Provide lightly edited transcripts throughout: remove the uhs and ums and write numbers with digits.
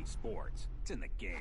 EA Sports. It's in the game.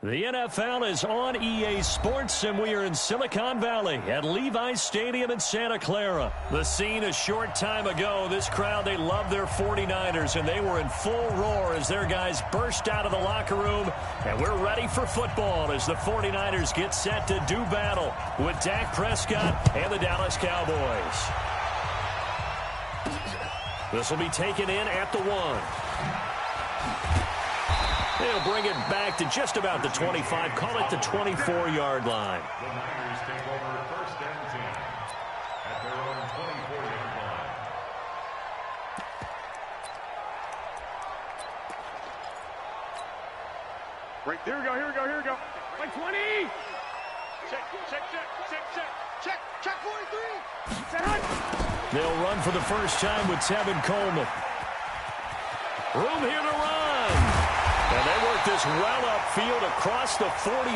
The NFL is on EA Sports, and we are in Silicon Valley at Levi's Stadium in Santa Clara. The scene a short time ago, this crowd, they love their 49ers, and they were in full roar as their guys burst out of the locker room, and we're ready for football as the 49ers get set to do battle with Dak Prescott and the Dallas Cowboys. This will be taken in at the 1. They'll bring it back to just about the 25, call it the 24-yard line. The Niners take over first and 10 at their own 24-yard line. Right, here we go. Like 20! Check 43! They'll run for the first time with Tevin Coleman. Room here to run. And they work this well upfield across the 45.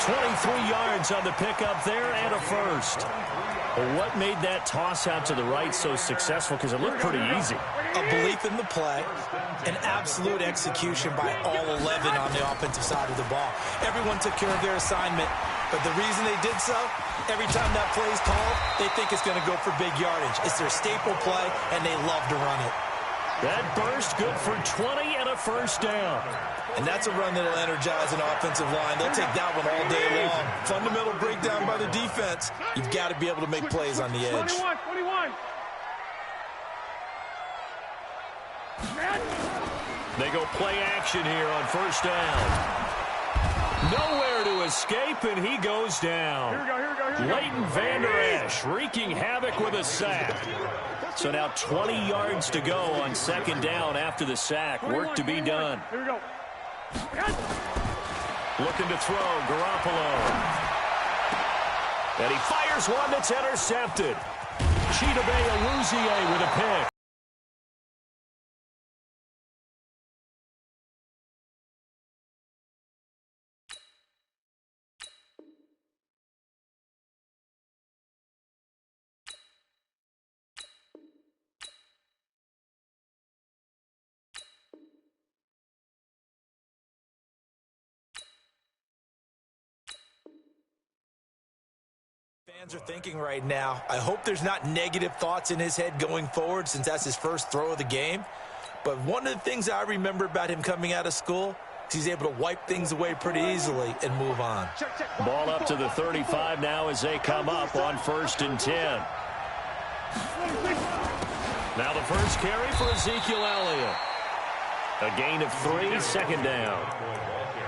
23 yards on the pickup there and a first. Well, what made that toss out to the right so successful? Because it looked pretty easy. A belief in the play, an absolute execution by all 11 on the offensive side of the ball. Everyone took care of their assignment, but the reason they did so, every time that play is called, they think it's going to go for big yardage. It's their staple play, and they love to run it. That burst good for 20 and a first down. And that's a run that'll energize an offensive line. They'll take that one all day long. Fundamental breakdown by the defense. You've got to be able to make plays on the edge. 21. They go play action here on first down. Nowhere to escape, and he goes down. Here we go. Leighton Vander Esch wreaking havoc with a sack. So now 20 yards to go on second down after the sack. Work to be done. Here we go. Looking to throw, Garoppolo. And he fires one that's intercepted. Chidobe Awuzie with a pick. Fans are thinking right now, I hope there's not negative thoughts in his head going forward since that's his first throw of the game. But one of the things I remember about him coming out of school is he's able to wipe things away pretty easily and move on. Ball up to the 35 now as they come up on first and 10. Now the first carry for Ezekiel Elliott. A gain of 3, second down.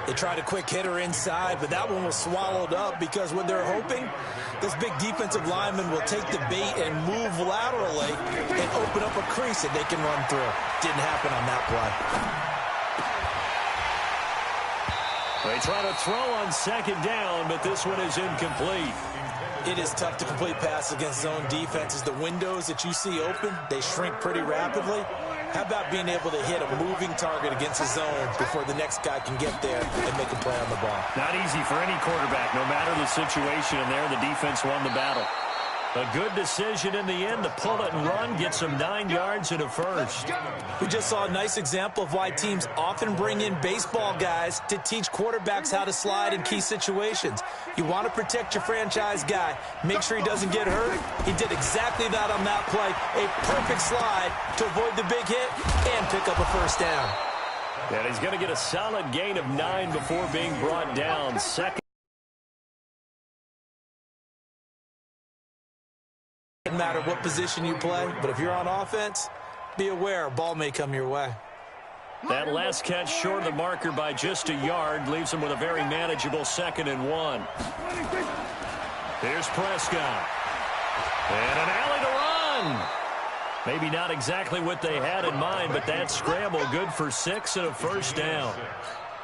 They tried a quick hitter inside, but that one was swallowed up because what they're hoping, this big defensive lineman will take the bait and move laterally and open up a crease that they can run through. Didn't happen on that play. They try to throw on second down, but this one is incomplete. It is tough to complete passes against zone defenses. The windows that you see open, they shrink pretty rapidly. How about being able to hit a moving target against the zone before the next guy can get there and make a play on the ball? Not easy for any quarterback, no matter the situation, and there the defense won the battle. A good decision in the end to pull it and run, get some 9 yards and a first. We just saw a nice example of why teams often bring in baseball guys to teach quarterbacks how to slide in key situations. You want to protect your franchise guy. Make sure he doesn't get hurt. He did exactly that on that play. A perfect slide to avoid the big hit and pick up a first down. And he's going to get a solid gain of 9 before being brought down. Second. Doesn't matter what position you play, but if you're on offense, be aware a ball may come your way. That last catch short of the marker by just a yard leaves him with a very manageable 2nd and 1. Here's Prescott. And an alley to run. Maybe not exactly what they had in mind, but that scramble good for 6 and a first down.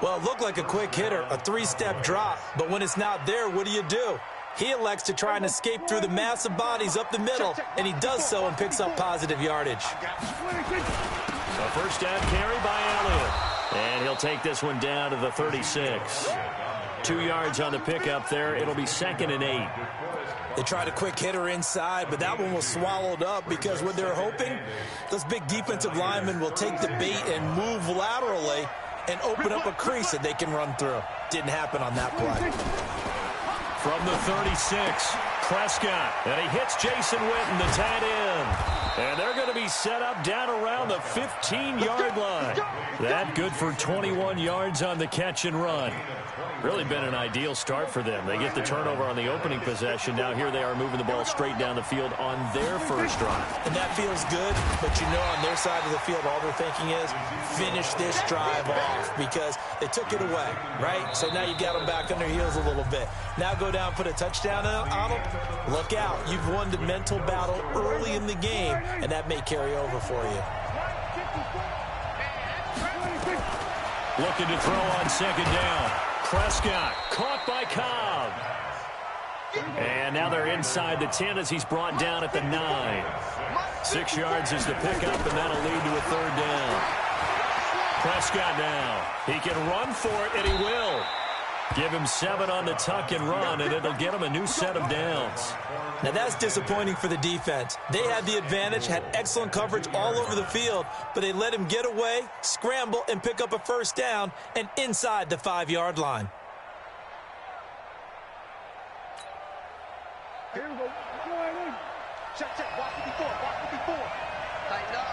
Well, it looked like a quick hitter, a 3-step drop, but when it's not there, what do? He elects to try and escape through the massive bodies up the middle, and he does so and picks up positive yardage. A first down carry by Elliott. And he'll take this one down to the 36. 2 yards on the pickup there. It'll be 2nd and 8. They tried a quick hitter inside, but that one was swallowed up because what they're hoping, those big defensive linemen will take the bait and move laterally and open up a crease that they can run through. Didn't happen on that play. From the 36, Prescott, and he hits Jason Witten, the tight end. And they're going to be set up down around the 15-yard line. That good for 21 yards on the catch and run. Really been an ideal start for them. They get the turnover on the opening possession. Now here they are moving the ball straight down the field on their first drive. And that feels good, but you know on their side of the field all they're thinking is finish this drive off because they took it away, right? So now you got them back on their heels a little bit. Now go down, put a touchdown on them. Look out. You've won the mental battle early in the game, and that may carry over for you. Looking to throw on 2nd down. Prescott caught by Cobb. And now they're inside the 10 as he's brought down at the 9. 6 yards is the pickup, and that'll lead to a 3rd down. Prescott now. He can run for it, and he will. Give him 7 on the tuck and run, and it'll get him a new set of downs. Now that's disappointing for the defense. They had the advantage, had excellent coverage all over the field, but they let him get away, scramble, and pick up a first down, and inside the 5-yard line. Here we go. Check. Walk 54. Tighten up.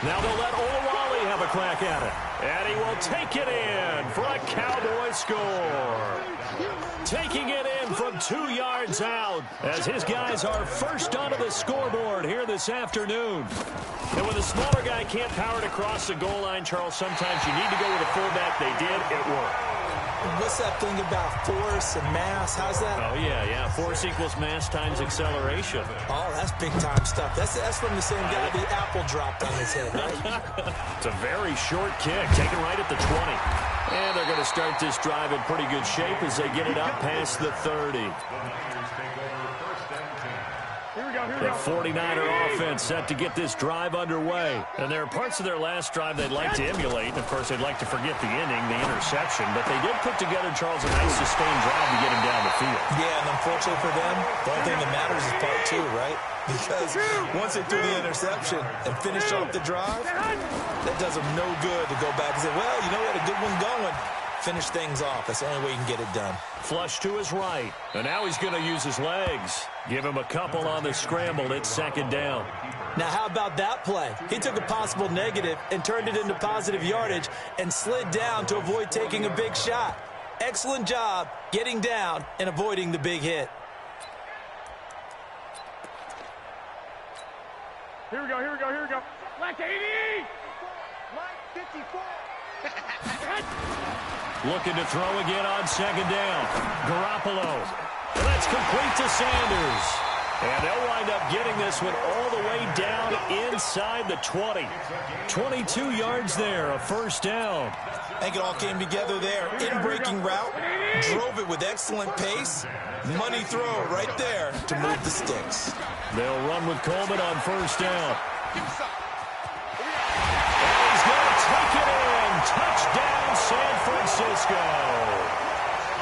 Now they'll let Olawale have a crack at it. And he will take it in for a Cowboy score. Taking it in from 2 yards out as his guys are first onto the scoreboard here this afternoon. And when the smaller guy can't power it across the goal line, Charles, sometimes you need to go with a fullback. They did. It worked. What's that thing about force and mass? How's that? Oh, yeah. Force equals mass times acceleration. Oh, that's big-time stuff. That's from the same guy the apple dropped on his head, right? It's a very short kick, taken right at the 20. And they're going to start this drive in pretty good shape as they get it up past the 30. The 49er offense set to get this drive underway. And there are parts of their last drive they'd like to emulate. And, of course, they'd like to forget the inning, the interception. But they did put together, Charles, a nice sustained drive to get him down the field. Yeah, and unfortunately for them, the only thing that matters is part 2, right? Because once they threw the interception and finished off the drive, that does them no good to go back and say, well, you know, we had a good one going. Finish things off. That's the only way you can get it done. Flush to his right. And now he's going to use his legs. Give him a couple on the scramble. It's 2nd down. Now, how about that play? He took a possible negative and turned it into positive yardage and slid down to avoid taking a big shot. Excellent job getting down and avoiding the big hit. Here we go. Black 80. Mike 54. Looking to throw again on 2nd down. Garoppolo. That's complete to Sanders. And they'll wind up getting this one all the way down inside the 20. 22 yards there, a first down. I think it all came together there. In-breaking route, drove it with excellent pace. Money throw right there to move the sticks. They'll run with Coleman on first down. And he's going to take it in. Touchdown, San Francisco.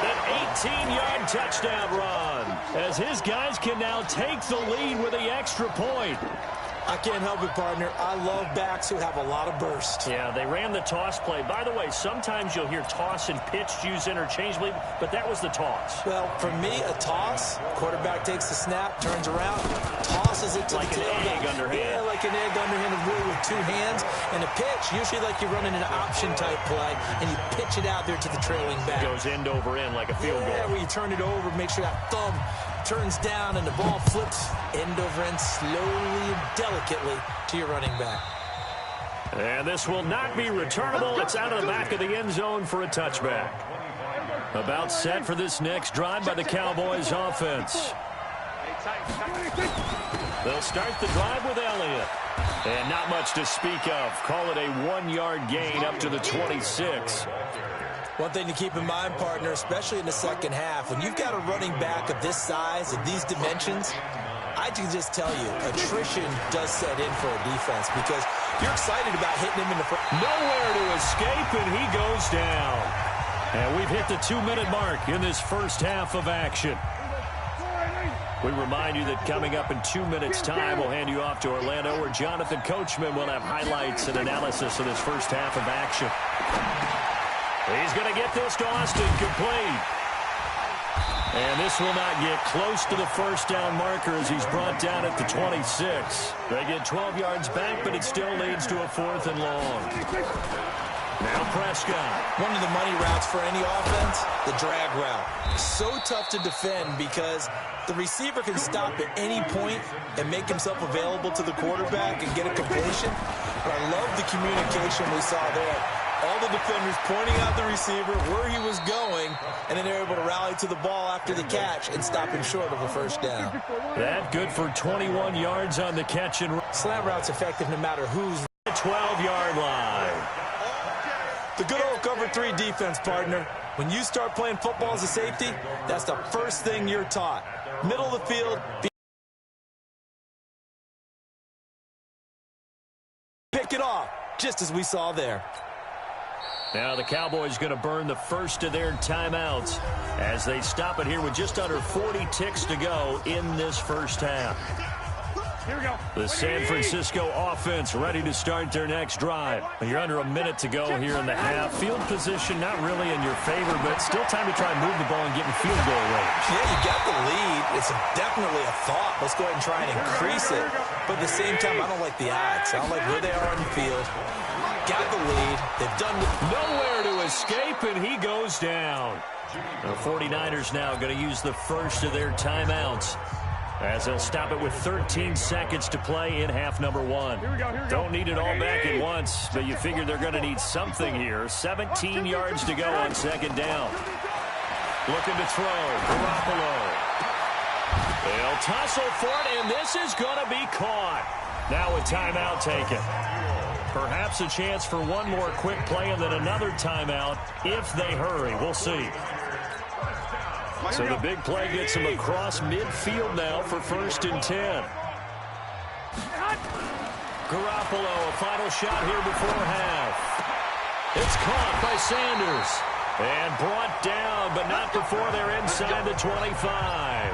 An 18-yard touchdown run as his guys can now take the lead with the extra point. I can't help it, partner. I love backs who have a lot of burst. Yeah, they ran the toss play. By the way, sometimes you'll hear toss and pitch used interchangeably, but that was the toss. Well, for me, a toss, quarterback takes the snap, turns around, tosses it to like the tailback. Like an egg underhand. Yeah, like an egg underhanded really with two hands. And a pitch, usually like you're running an option-type play, and you pitch it out there to the trailing back. Goes end over end like a field goal. Yeah, where you turn it over, make sure that thumb turns down and the ball flips end over end slowly and delicately to your running back. And this will not be returnable. It's out of the back of the end zone for a touchback. About set for this next drive by the Cowboys offense. They'll start the drive with Elliott. And not much to speak of. Call it a 1-yard gain up to the 26. One thing to keep in mind, partner, especially in the second half, when you've got a running back of this size, of these dimensions, I can just tell you, attrition does set in for a defense because you're excited about hitting him in the front. Nowhere to escape, and he goes down. And we've hit the 2-minute mark in this first half of action. We remind you that coming up in 2 minutes' time, we'll hand you off to Orlando, where Jonathan Coachman will have highlights and analysis of this first half of action. He's going to get this to Austin complete. And this will not get close to the first down marker as he's brought down at the 26. They get 12 yards back, but it still leads to a 4th and long. Now Prescott. One of the money routes for any offense, the drag route. So tough to defend because the receiver can stop at any point and make himself available to the quarterback and get a completion. But I love the communication we saw there. All the defenders pointing out the receiver, where he was going, and then they're able to rally to the ball after the catch and stop him short of a first down. That good for 21 yards on the catch and slant route's effective no matter who's 12-yard line. The good old cover 3 defense, partner. When you start playing football as a safety, that's the first thing you're taught. Middle of the field, pick it off, just as we saw there. Now the Cowboys going to burn the first of their timeouts as they stop it here with just under 40 ticks to go in this first half. Here we go. The San Francisco offense ready to start their next drive. You're under a minute to go here in the half. Field position not really in your favor, but still time to try and move the ball and get in field goal range. Yeah, you got the lead. It's definitely a thought. Let's go ahead and try and increase it. But at the same time, I don't like the odds. I don't like where they are on the field. Got the lead. They've done nowhere to escape, and he goes down. The 49ers now going to use the first of their timeouts as they'll stop it with 13 seconds to play in half number 1. Here we go. Don't need it all back at once, but you figure they're going to need something here. 17 yards to go on second down. Looking to throw. Garoppolo. They'll tussle for it, and this is going to be caught. Now a timeout taken. Perhaps a chance for one more quick play and then another timeout if they hurry. We'll see. So the big play gets him across midfield now for 1st and 10. Garoppolo, a final shot here before half. It's caught by Sanders. And brought down, but not before they're inside the 25.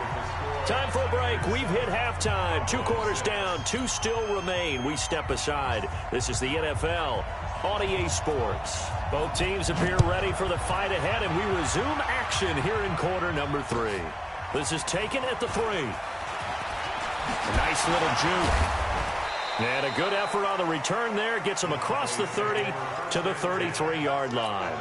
Time for a break. We've hit halftime. 2 quarters down, 2 still remain. We step aside. This is the NFL on EA Sports. Both teams appear ready for the fight ahead, and we resume action here in quarter number 3. This is taken at the 3. A nice little juke. And a good effort on the return there. Gets him across the 30 to the 33-yard line.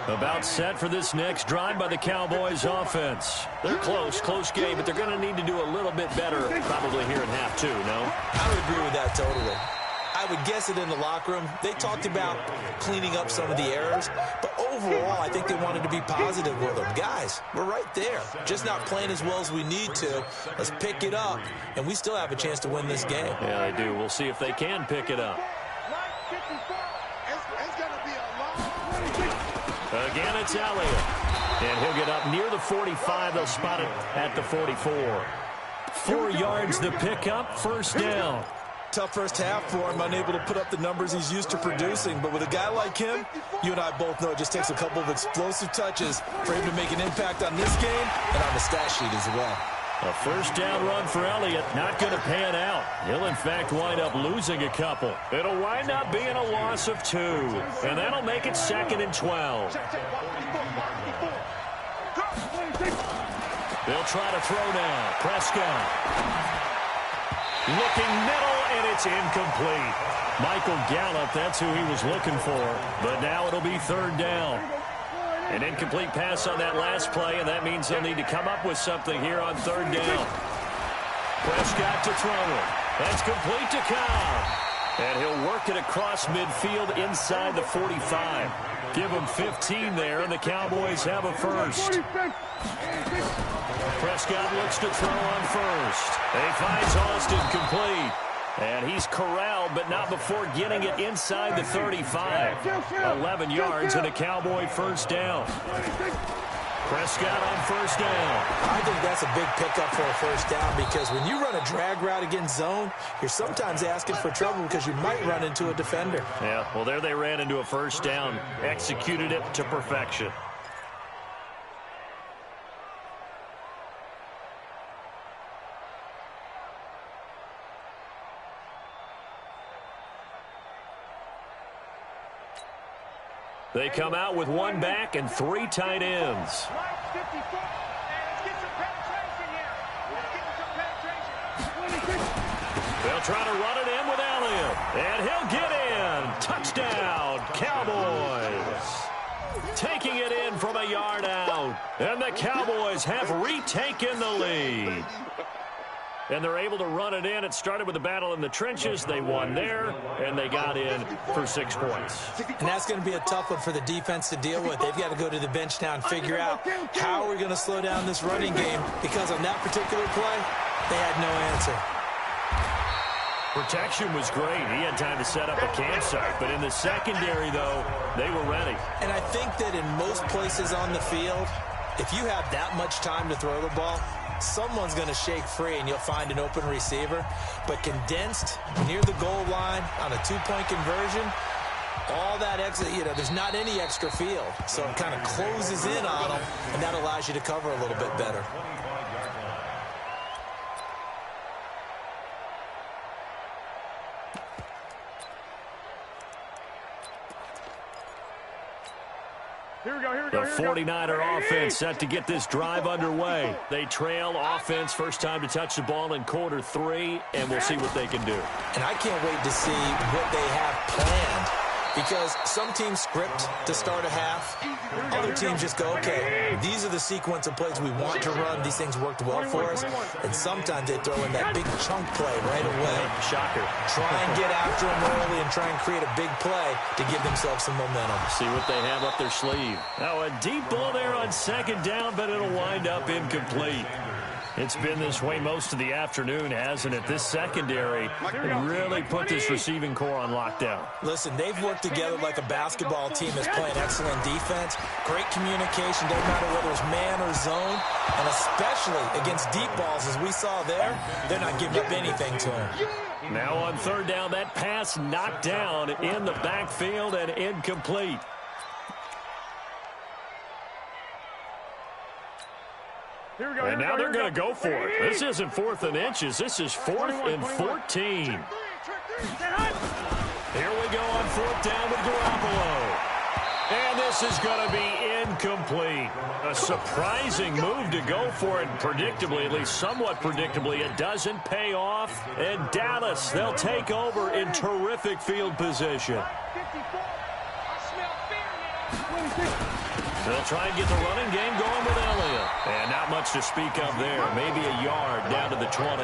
About set for this next drive by the Cowboys offense. They're close game, but they're going to need to do a little bit better probably here in half 2, no? I would agree with that totally. I would guess it in the locker room. They talked about cleaning up some of the errors, but overall, I think they wanted to be positive with them. Guys, we're right there. Just not playing as well as we need to. Let's pick it up, and we still have a chance to win this game. Yeah, they do. We'll see if they can pick it up. Again, it's Elliott. And he'll get up near the 45. They'll spot it at the 44. 4 yards the pickup, 1st down. Tough first half for him, unable to put up the numbers he's used to producing. But with a guy like him, you and I both know it just takes a couple of explosive touches for him to make an impact on this game and on the stat sheet as well. A first down run for Elliott, not going to pan out. He'll, in fact, wind up losing a couple. It'll wind up being a loss of 2, and that'll make it 2nd and 12. They'll try to throw now. Prescott. Looking middle, and it's incomplete. Michael Gallup, that's who he was looking for. But now it'll be 3rd down. An incomplete pass on that last play, and that means they'll need to come up with something here on 3rd down. Prescott to throw it. That's complete to Cobb. And he'll work it across midfield inside the 45. Give him 15 there, and the Cowboys have a first. Prescott looks to throw on first. He finds Austin complete. And he's corralled, but not before getting it inside the 35. 11 yards and a Cowboy first down. Prescott on first down. I think that's a big pickup for a first down because when you run a drag route against zone, you're sometimes asking for trouble because you might run into a defender. Yeah, well, there they ran into a first down. Executed it to perfection. They come out with 1 back and 3 tight ends. They'll try to run it in with Elliott. And he'll get in. Touchdown, Cowboys. Taking it in from a yard out. And the Cowboys have retaken the lead. And they're able to run it in. It started with a battle in the trenches. They won there, and they got in for 6 points. And that's going to be a tough one for the defense to deal with. They've got to go to the bench now and figure out how we're going to slow down this running game because on that particular play, they had no answer. Protection was great. He had time to set up a campsite. But in the secondary, though, they were ready. And I think that in most places on the field, if you have that much time to throw the ball, someone's going to shake free and you'll find an open receiver. But condensed near the goal line on a 2-point conversion, all that exit, there's not any extra field. So it kind of closes in on them, and that allows you to cover a little bit better. The 49er offense set to get this drive underway. They trail offense first time to touch the ball in quarter 3, and we'll see what they can do. And I can't wait to see what they have planned because some teams script to start a half. Other teams just go, okay, these are the sequence of plays we want to run. These things worked well for us. And sometimes they throw in that big chunk play right away. Shocker. Try and get after them early and try and create a big play to give themselves some momentum. See what they have up their sleeve. Now a deep ball there on 2nd down, but it'll wind up incomplete. It's been this way most of the afternoon, hasn't it? This secondary really put this receiving core on lockdown. Listen, they've worked together like a basketball team that's playing excellent defense. Great communication, doesn't matter whether it's man or zone. And especially against deep balls, as we saw there, they're not giving up anything to them. Now on 3rd down, that pass knocked down in the backfield and incomplete. And now they're going to go for it. This isn't 4th and inches. This is 4th and 14. Here we go on 4th down with Garoppolo. And this is going to be incomplete. A surprising move to go for it. Predictably, at least somewhat predictably, it doesn't pay off. And Dallas, they'll take over in terrific field position. They'll try and get the running game going with Elliott. And not much to speak of there. Maybe a yard down to the 20.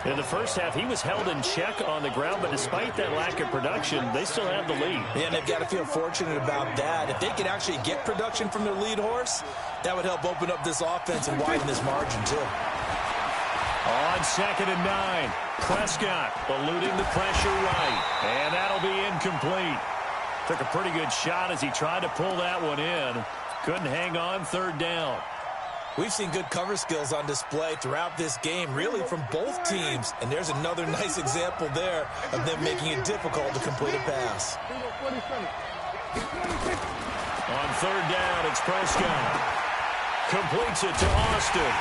In the first half, he was held in check on the ground, but despite that lack of production, they still have the lead. Yeah, and they've got to feel fortunate about that. If they could actually get production from their lead horse, that would help open up this offense and widen this margin, too. On 2nd and 9, Prescott eluding the pressure right. And that'll be incomplete. Took a pretty good shot as he tried to pull that one in. Couldn't hang on 3rd down. We've seen good cover skills on display throughout this game, really from both teams. And there's another nice example there of them making it difficult to complete a pass. On 3rd down, it's Prescott. Completes it to Austin.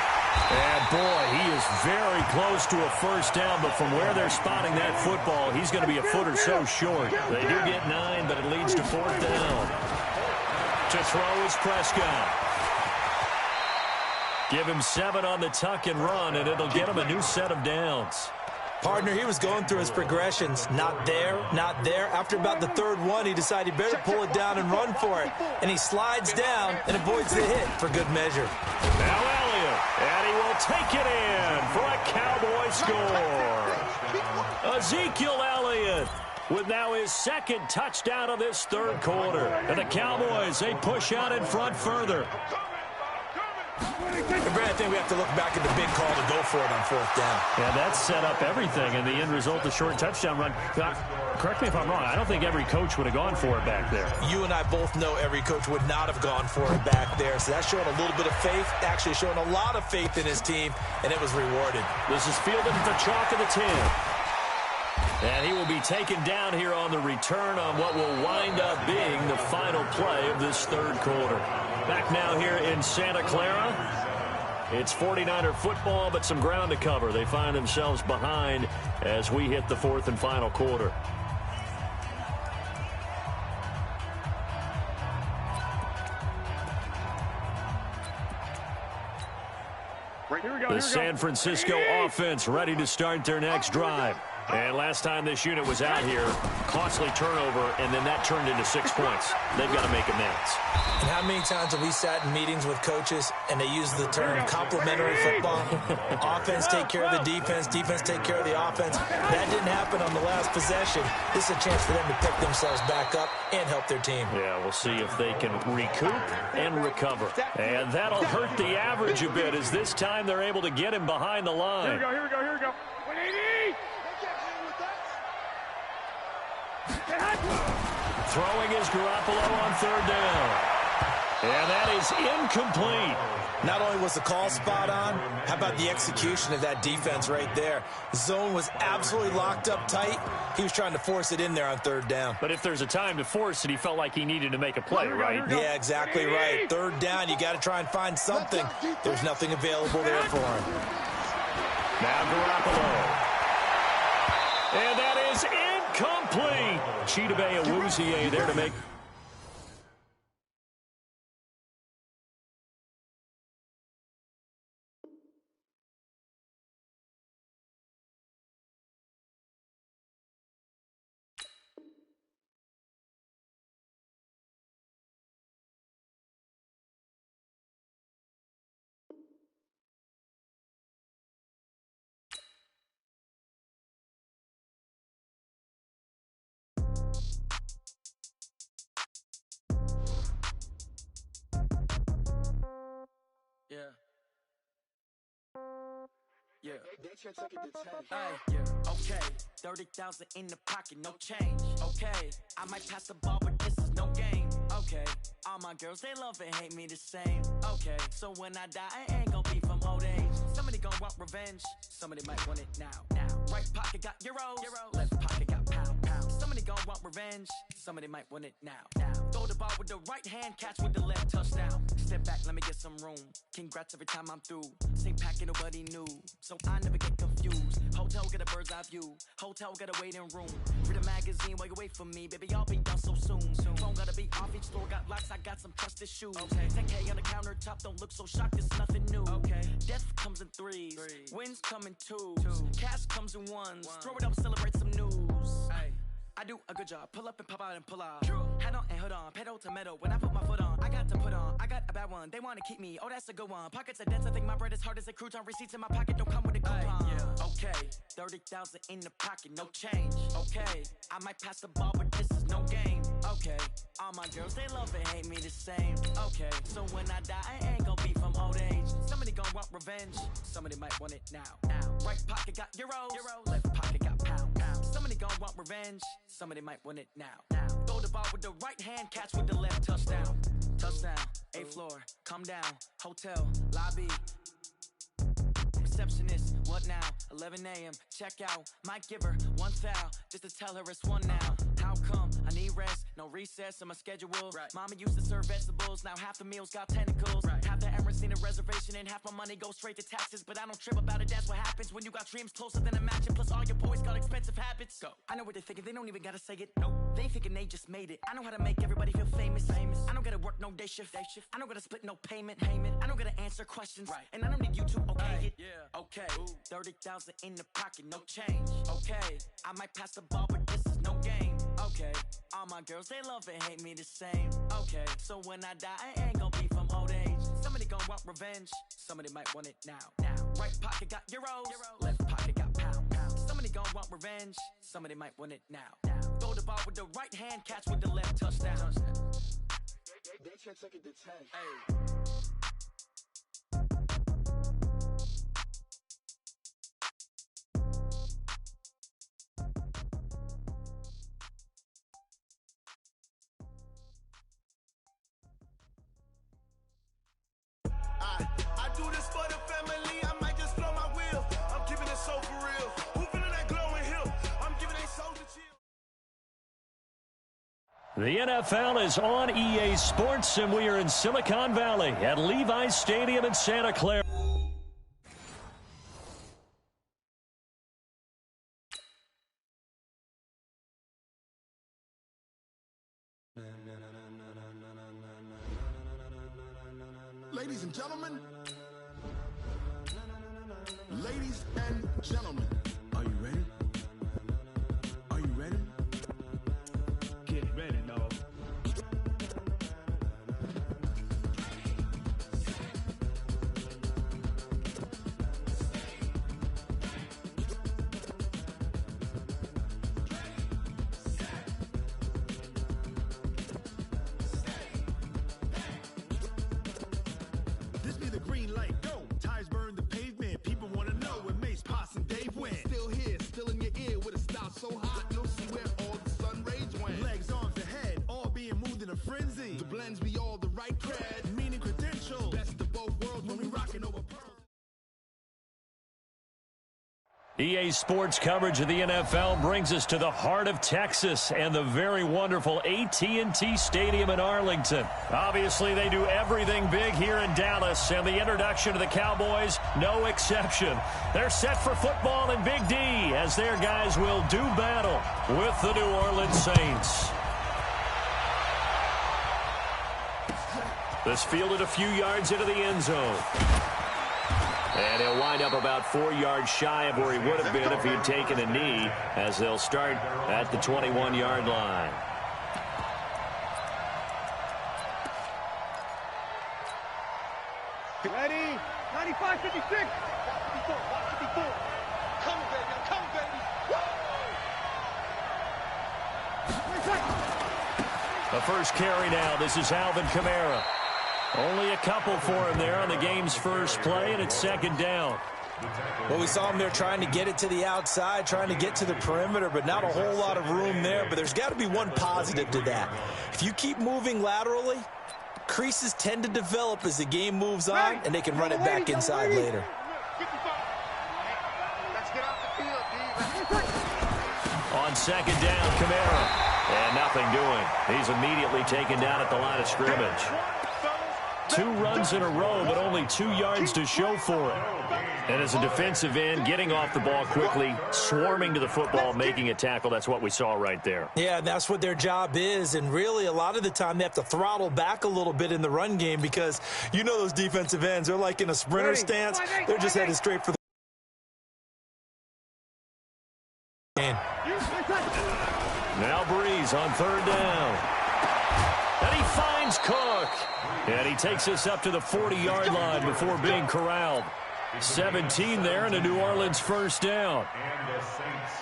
And, boy, he is very close to a first down, but from where they're spotting that football, he's going to be a foot or so short. They do get 9, but it leads to 4th down. To throw is Prescott. Give him 7 on the tuck and run, and it'll get him a new set of downs. Partner, he was going through his progressions. Not there, not there. After about the 3rd one, he decided he better pull it down and run for it. And he slides down and avoids the hit for good measure. Now Elliott, and he will take it in for a Cowboy score. Ezekiel Elliott with now his 2nd touchdown of this 3rd quarter. And the Cowboys, they push out in front further. And Brad, I think we have to look back at the big call to go for it on 4th down. Yeah, that set up everything, and the end result, the short touchdown run. Correct me if I'm wrong, I don't think every coach would have gone for it back there. You and I both know every coach would not have gone for it back there, so that's showing a little bit of faith, actually showing a lot of faith in his team, and it was rewarded. This is fielded at the chalk of the 10. And he will be taken down here on the return on what will wind up being the final play of this 3rd quarter. Back now here in Santa Clara. It's 49er football, but some ground to cover. They find themselves behind as we hit the 4th and final quarter. The San Francisco offense ready to start their next drive. And last time this unit was out here, costly turnover, and then that turned into 6 points. They've got to make amends. And how many times have we sat in meetings with coaches and they use the term complementary football? Offense take care of the defense, defense take care of the offense. That didn't happen on the last possession. This is a chance for them to pick themselves back up and help their team. Yeah, we'll see if they can recoup and recover. And that'll hurt the average a bit as this time they're able to get him behind the line. Here we go. 180! Throwing is Garoppolo on 3rd down. And that is incomplete. Not only was the call spot on, how about the execution of that defense right there? Zone was absolutely locked up tight. He was trying to force it in there on 3rd down. But if there's a time to force it, he felt like he needed to make a play, right? Yeah, exactly right. 3rd down, you got to try and find something. There's nothing available there for him. Now Garoppolo. And that is incomplete. Chidobe Awuzie there to make. Okay, 30,000 in the pocket, no change. Okay, I might pass the ball, but this is no game. Okay, all my girls, they love and hate me the same. Okay, so when I die, I ain't gonna be from old age. Somebody gonna want revenge, somebody might want it now. Right pocket got euros, left pocket got pound. Somebody gonna want revenge, somebody might want it now. Throw the ball with the right hand, catch with the left, touchdown. Step back, let me get some room. Congrats every time I'm through. Same packet, nobody knew, so I never get confused. Hotel get a bird's eye view, hotel get a waiting room. Read a magazine while you wait for me, baby, I'll be done so soon. Phone gotta be off, each store got locks, I got some trusted shoes. 10K on the countertop, don't look so shocked, it's nothing new. Death comes in threes, wins come in twos, cash comes in ones. Throw it up, celebrate some news. I do a good job, pull up and pop out and pull out. Head on and hood on, pedal to metal. When I put my foot on, I got to put on. I got a bad one, they want to keep me, oh that's a good one. Pockets are dense, I think my bread is hard as a crouton. Receipts in my pocket don't come with a coupon. Okay, 30,000 in the pocket, no change. Okay, I might pass the ball, but this is no game. Okay, all my girls, they love and hate me the same. Okay, so when I die, I ain't gonna be from old age. Somebody gonna want revenge, somebody might want it now. Right pocket got euros, left pocket got pound. Somebody gonna want revenge, somebody might want it now. Throw the ball with the right hand, catch with the left, touchdown. Touchdown, 8th floor, come down, hotel, lobby. Receptionist, what now? 11 a.m., check out. Might give her one foul, just to tell her it's one now. How come? I need rest, no recess in my schedule. Mama used to serve vegetables, now half the meals got tentacles. Half the errands need a reservation and half my money goes straight to taxes. But I don't trip about it, that's what happens when you got dreams closer than a mansion. Plus all your boys got expensive habits. Go. I know what they're thinking, they don't even gotta say it. Nope. They thinking they just made it. I know how to make everybody feel famous. I don't gotta work no day shift. I don't gotta split no payment. I don't gotta answer questions. And I don't need you to okay it. Okay. 30,000 in the pocket, no change. Okay. I might pass the ball, but this is no game. Okay. All my girls, they love and hate me the same. Okay. So when I die, I ain't gonna be from old age. Somebody gon' want revenge. Somebody might want it now. Right pocket got euros. Left pocket got pounds. Somebody gon' want revenge. Somebody might want it now. Throw the ball with the right hand, catch with the left, touchdown. They check second to 10. Hey. I do this for the family, I might just blow my wheel. I'm keeping it so for real. Who feeling that glowing hill? I'm giving a soldier chill. The NFL is on EA Sports, and we are in Silicon Valley at Levi's Stadium in Santa Clara. Ladies and gentlemen, are you ready? Are you ready? Get ready, dog. This be the green light, go. Tires burn the pavement. People want to know where Mace, Poss, and Dave went. Still here, still in your ear with a style so hot, you'll see where all the sun rays went. Legs, arms, and head, all being moved in a frenzy. The blends be all the right cred, meaning credentials. Best of both worlds when we rockin' over pearls. EA Sports coverage of the NFL brings us to the heart of Texas and the very wonderful AT&T Stadium in Arlington. Obviously, they do everything big here in Dallas, and the introduction to the Cowboys, no exception. They're set for football in Big D as their guys will do battle with the New Orleans Saints. This fielded a few yards into the end zone. And he'll wind up about 4 yards shy of where he would have been if he had taken a knee, as they'll start at the 21-yard line. Ready? 95, 56. 54, 54. Come, baby. Come, baby. The first carry now. This is Alvin Kamara. Only a couple for him there on the game's first play, and it's second down. Well, we saw him there trying to get it to the outside, trying to get to the perimeter, but not a whole lot of room there. But there's got to be one positive to that. If you keep moving laterally, creases tend to develop as the game moves on, and they can run it back inside later. Let's get off the field, D. On second down, Kamara. And nothing doing. He's immediately taken down at the line of scrimmage. 2 runs in a row, but only 2 yards to show for it. And as a defensive end, getting off the ball quickly, swarming to the football, making a tackle, that's what we saw right there. Yeah, that's what their job is, and really a lot of the time they have to throttle back a little bit in the run game because you know those defensive ends, they're like in a sprinter stance. They're just headed straight for the game. Now Breeze on third down. And he finds Cook. And he takes us up to the 40-yard line before being corralled. 17 there and a New Orleans first down.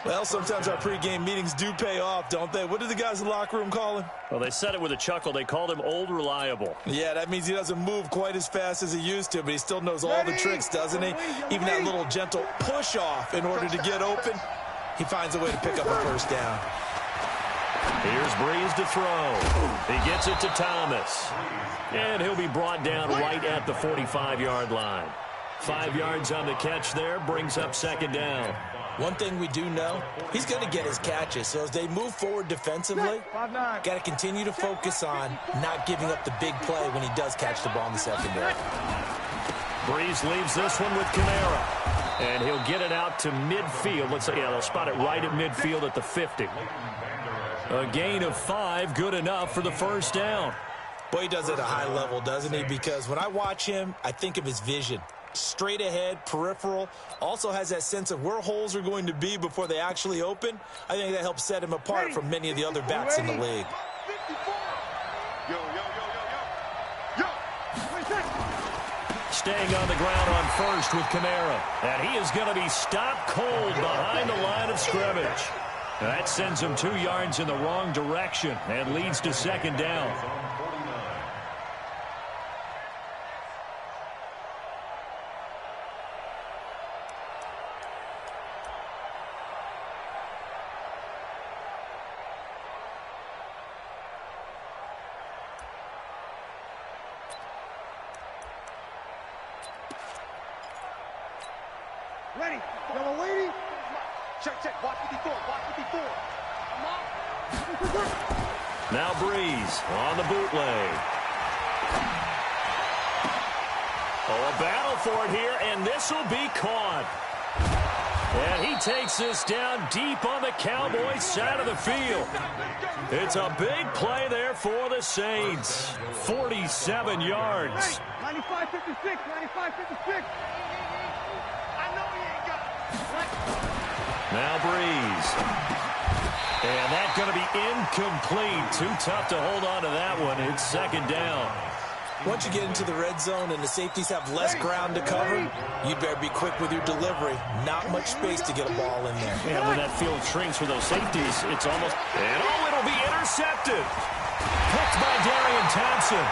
Well, sometimes our pregame meetings do pay off, don't they? What do the guys in the locker room call him? Well, they said it with a chuckle. They called him Old Reliable. Yeah, that means he doesn't move quite as fast as he used to, but he still knows all the tricks, doesn't he? Even that little gentle push-off in order to get open, he finds a way to pick up a first down. Here's Breeze to throw. He gets it to Thomas. And he'll be brought down right at the 45-yard line. 5 yards on the catch there, brings up second down. One thing we do know, he's going to get his catches. So as they move forward defensively, got to continue to focus on not giving up the big play when he does catch the ball in the secondary. Breeze leaves this one with Kamara. And he'll get it out to midfield. Let's say, yeah, they'll spot it right at midfield at the 50. A gain of 5, good enough for the first down. Boy, he does it at a high level, doesn't he? Because when I watch him, I think of his vision. Straight ahead, peripheral, also has that sense of where holes are going to be before they actually open. I think that helps set him apart from many of the other backs in the league. Staying on the ground on first with Kamara. And he is going to be stopped cold behind the line of scrimmage. That sends him 2 yards in the wrong direction and leads to second down. Ready. Yellow lady. Check, check. Watch 54. Watch 54. Now Breeze on the bootleg. Oh, a battle for it here, and this will be caught. And he takes this down deep on the Cowboys' side of the field. It's a big play there for the Saints. 47 yards. 95-56. 95-56. Now Breeze. And that's going to be incomplete. Too tough to hold on to that one. It's second down. Once you get into the red zone and the safeties have less ground to cover, you better be quick with your delivery. Not much space to get a ball in there. Yeah, when that field shrinks for those safeties, it's almost... And oh, it'll be intercepted. Picked by Darian Thompson.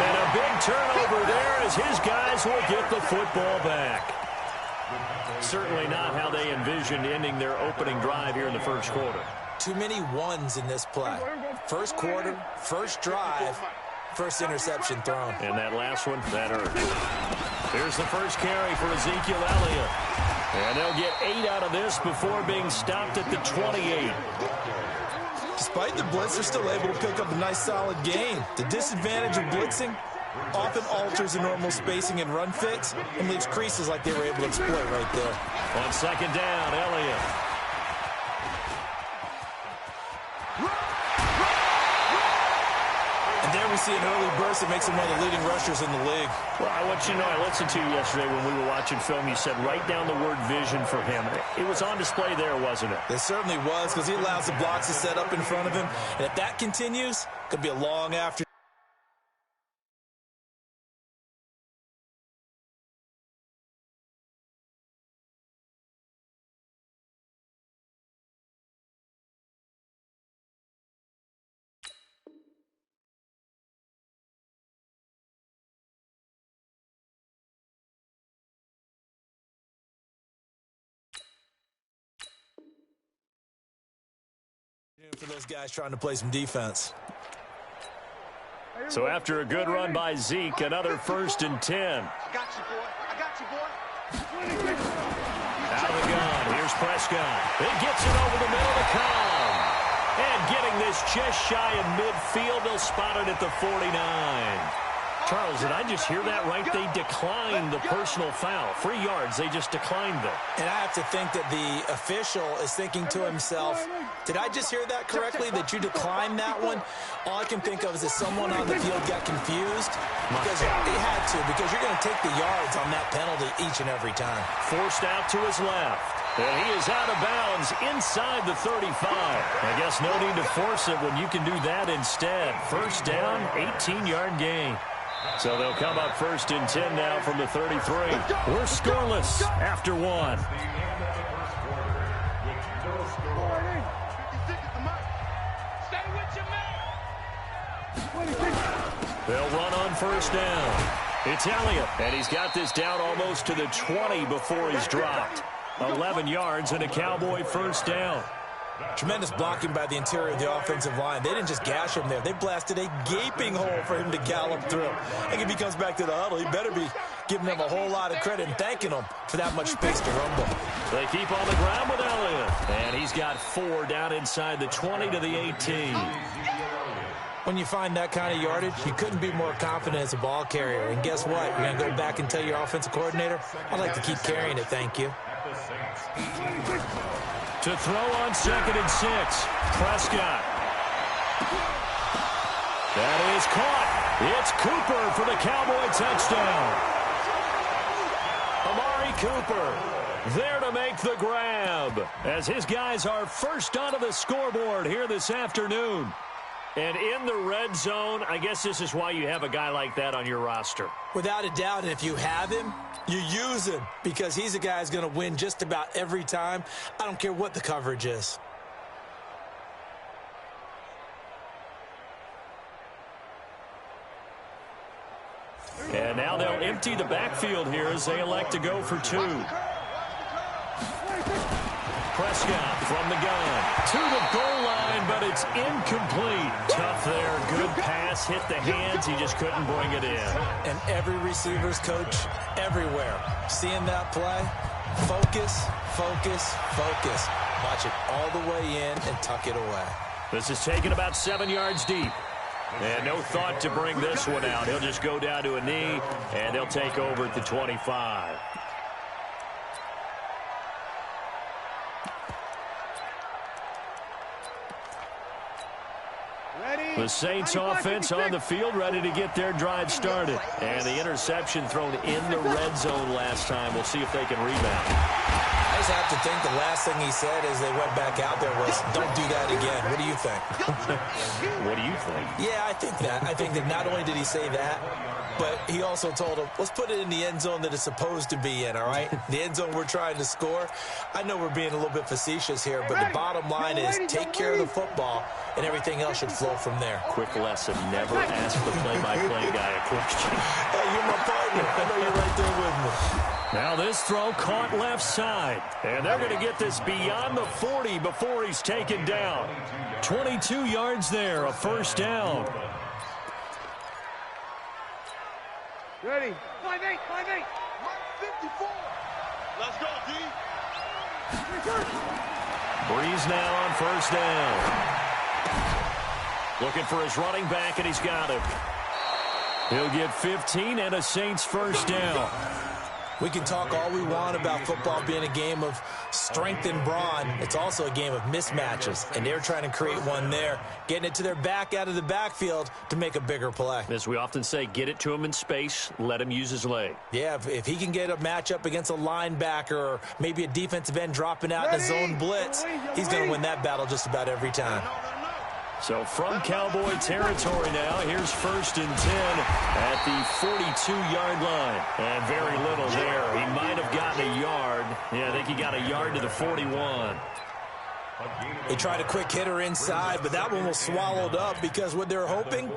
And a big turnover there as his guys will get the football back. Certainly not how they envisioned ending their opening drive here in the first quarter. Too many ones in this play. First quarter, first drive, first interception thrown. And that last one, that hurt. Here's the first carry for Ezekiel Elliott. And they'll get 8 out of this before being stopped at the 28. Despite the blitz, they're still able to pick up a nice solid gain. The disadvantage of blitzing often alters the normal spacing and run fits and leaves creases like they were able to exploit right there. On second down, Elliott. And there we see an early burst that makes him one of the leading rushers in the league. Well, I want you to know, I listened to you yesterday when we were watching film. You said write down the word vision for him. It was on display there, wasn't it? It certainly was, because he allows the blocks to set up in front of him. And if that continues, it could be a long afternoon. For those guys trying to play some defense. So after a good run by Zeke, another 1st and 10. I got you, boy. I got you, boy. Out of the gun. Here's Prescott. He gets it over the middle to Cobb. And getting this just shy of midfield, they'll spot it at the 49. Charles, did I just hear that right? They declined the personal foul. 3 yards, they just declined them. And I have to think that the official is thinking to himself, did I just hear that correctly, that you declined that one? All I can think of is that someone on the field got confused. Because he had to, because you're going to take the yards on that penalty each and every time. Forced out to his left. And he is out of bounds inside the 35. I guess no need to force it when you can do that instead. First down, 18-yard gain. So they'll come up 1st and 10 now from the 33. We're scoreless after 1. They'll run on 1st down. It's Elliott, and he's got this down almost to the 20 before he's dropped. 11 yards and a Cowboy 1st down. Tremendous blocking by the interior of the offensive line. They didn't just gash him there. They blasted a gaping hole for him to gallop through. And if he comes back to the huddle, he better be giving them a whole lot of credit and thanking them for that much space to rumble. They keep on the ground with Elliott. And he's got 4 down inside the 20 to the 18. When you find that kind of yardage, you couldn't be more confident as a ball carrier. And guess what? You're going to go back and tell your offensive coordinator, I'd like to keep carrying it, thank you. To throw on 2nd and 6. Prescott. That is caught. It's Cooper for the Cowboy touchdown. Amari Cooper there to make the grab as his guys are first onto the scoreboard here this afternoon. And in the red zone, I guess this is why you have a guy like that on your roster. Without a doubt, and if you have him, you use him because he's a guy who's going to win just about every time. I don't care what the coverage is. And now they'll empty the backfield here as they elect to go for 2. Prescott from the gun to the goal line, but it's incomplete. Tough there. Good pass. Hit the hands. He just couldn't bring it in. And every receiver's coach everywhere, seeing that play, focus, focus, focus. Watch it all the way in and tuck it away. This is taken about 7 yards deep. And no thought to bring this one out. He'll just go down to a knee, and they'll take over at the 25. The Saints offense on the field ready to get their drive started. And the interception thrown in the red zone last time. We'll see if they can rebound. I just have to think the last thing he said as they went back out there was, don't do that again. What do you think? What do you think? Yeah, I think that. I think that not only did he say that, but he also told him, let's put it in the end zone that it's supposed to be in, all right? The end zone we're trying to score. I know we're being a little bit facetious here, but the bottom line is take care of the football, and everything else should flow from there. Quick lesson, never ask the play-by-play guy a question. Hey, you're my partner. I know you're right there with me. Now this throw caught left side. And they're going to get this beyond the 40 before he's taken down. 22 yards there, a first down. Ready. 5-8, 5-8. 54. Let's go, D. Breeze now on first down. Looking for his running back, and he's got him. He'll get 15 and a Saints first down. We can talk all we want about football being a game of strength and brawn. It's also a game of mismatches, and they're trying to create one there, getting it to their back out of the backfield to make a bigger play. As we often say, get it to him in space, let him use his leg. Yeah, if he can get a matchup against a linebacker or maybe a defensive end dropping out in a zone blitz, he's going to win that battle just about every time. So from Cowboy territory now, here's 1st and 10 at the 42-yard line. And very little there. He might have gotten a yard. Yeah, I think he got a yard to the 41. They tried a quick hitter inside, but that one was swallowed up because what they're hoping,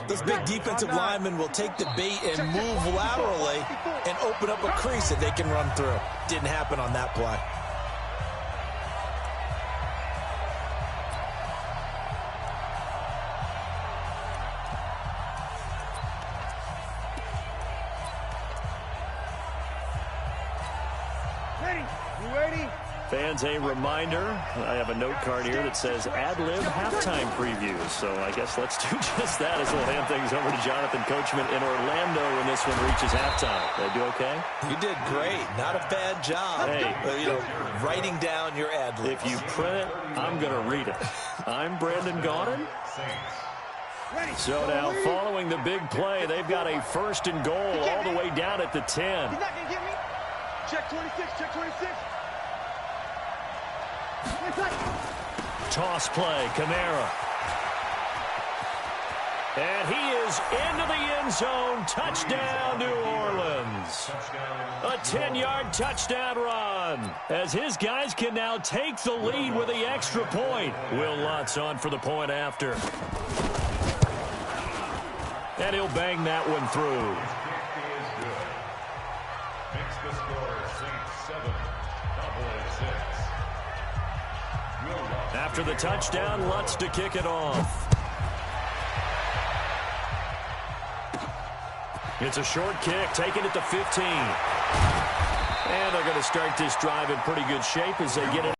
those big defensive linemen will take the bait and move laterally and open up a crease that they can run through. Didn't happen on that play. Fans, a reminder, I have a note card here that says ad-lib halftime previews. So I guess let's do just that as we'll hand things over to Jonathan Coachman in Orlando when this one reaches halftime. Did I do okay? You did great. Not a bad job. Hey. Writing down your ad-libs. If you print it, I'm going to read it. I'm Brandon Gaudin. So now following the big play, they've got a 1st and goal all the way down at the 10. He's not going to get me. Check 26, check 26. Toss play, Kamara. And he is into the end zone. Touchdown, New Orleans. A 10-yard touchdown run as his guys can now take the lead with the extra point. Will Lutz on for the point after. And he'll bang that one through. Makes the score Saints 7, Cowboys 6. After the touchdown, Lutz to kick it off. It's a short kick, taking it to 15. And they're going to start this drive in pretty good shape as they get it.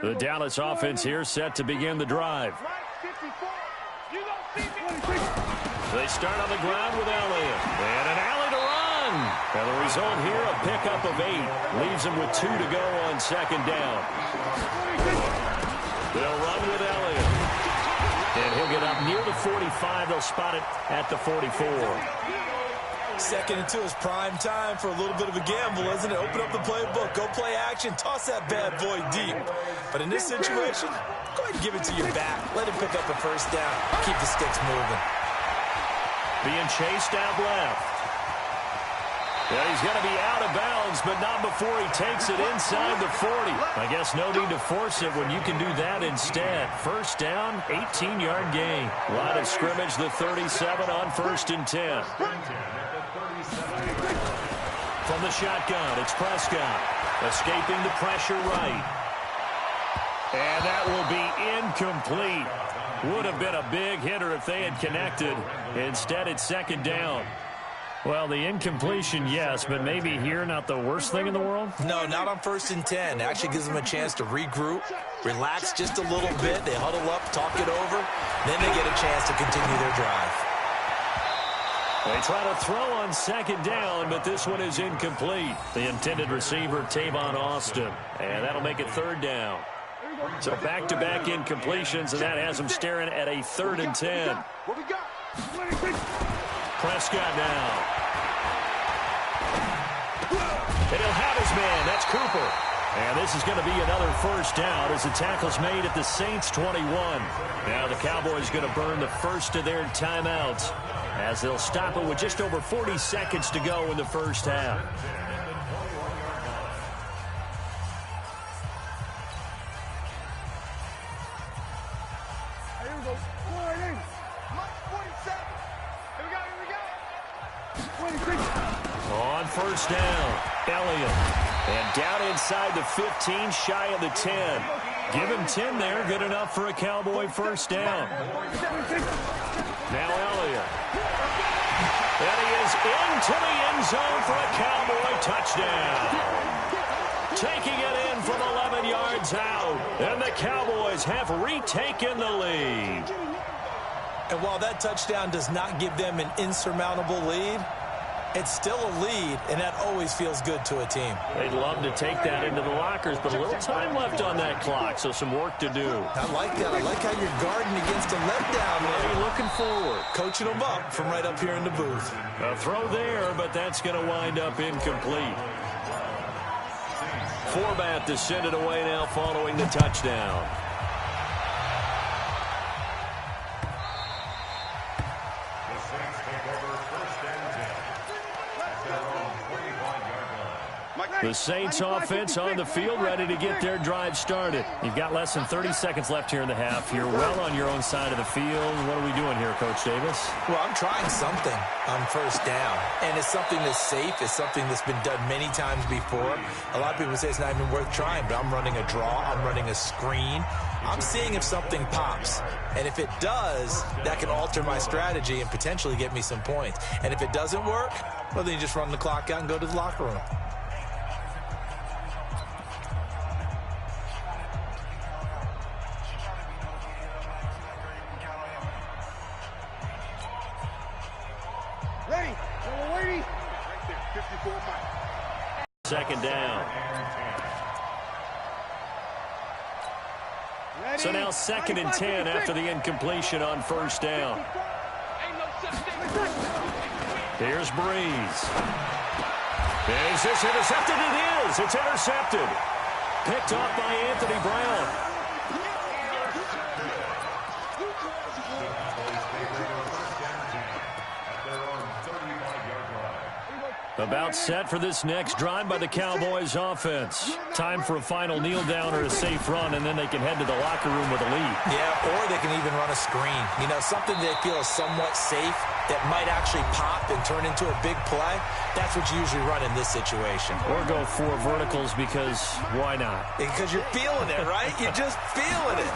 The Dallas offense here set to begin the drive. They start on the ground with Elliott. And an alley to run. And the result here, a pickup of 8. Leaves him with 2 to go on second down. They'll run with Elliott. And he'll get up near the 45. They'll spot it at the 44. Second and 2 is prime time for a little bit of a gamble, isn't it? Open up the playbook, go play action, toss that bad boy deep. But in this situation, go ahead and give it to your back. Let him pick up a first down. Keep the sticks moving. Being chased out left. Yeah, he's going to be out of bounds, but not before he takes it inside the 40. I guess no need to force it when you can do that instead. First down, 18-yard gain. Line of scrimmage, the 37 on 1st and 10. From the shotgun, it's Prescott. Escaping the pressure right. And that will be incomplete. Would have been a big hitter if they had connected. Instead, it's second down. Well, the incompletion, yes, but maybe here not the worst thing in the world? No, not on 1st and 10. It actually gives them a chance to regroup, relax just a little bit. They huddle up, talk it over. Then they get a chance to continue their drive. They try to throw on second down, but this one is incomplete. The intended receiver, Tavon Austin. And that'll make it third down. So back-to-back incompletions, and that has them staring at a 3rd and 10. Prescott now. And he'll have his man. That's Cooper. And this is going to be another first down as the tackle's made at the Saints 21. Now the Cowboys going to burn the first of their timeouts as they'll stop it with just over 40 seconds to go in the first half. On first down, Elliott. And down inside the 15, shy of the 10. Give him 10 there, good enough for a Cowboy first down. Now Elliott. And he is into the end zone for a Cowboy touchdown. Taking it in from 11 yards out. And the Cowboys have retaken the lead. And while that touchdown does not give them an insurmountable lead, it's still a lead, and that always feels good to a team. They'd love to take that into the lockers, but a little time left on that clock, so some work to do. I like that. I like how you're guarding against a letdown. Maybe looking forward. Coaching them up from right up here in the booth. A throw there, but that's going to wind up incomplete. Forbat to send it away now following the touchdown. The Saints offense on the field, ready to get their drive started. You've got less than 30 seconds left here in the half. You're well on your own side of the field. What are we doing here, Coach Davis? Well, I'm trying something on first down, and it's something that's safe. It's something that's been done many times before. A lot of people say it's not even worth trying, but I'm running a draw. I'm running a screen. I'm seeing if something pops, and if it does, that can alter my strategy and potentially get me some points. And if it doesn't work, well, then you just run the clock out and go to the locker room. Second down. So now 2nd and 10 after the incompletion on first down. Here's Breeze. Is this intercepted? It is. It's intercepted. Picked off by Anthony Brown. About set for this next drive by the Cowboys offense. Time for a final kneel down or a safe run, and then they can head to the locker room with a lead. Yeah, or they can even run a screen. You know, something they feel is somewhat safe that might actually pop and turn into a big play. That's what you usually run in this situation. Or go 4 verticals because why not? Because you're feeling it, right? You're just feeling it.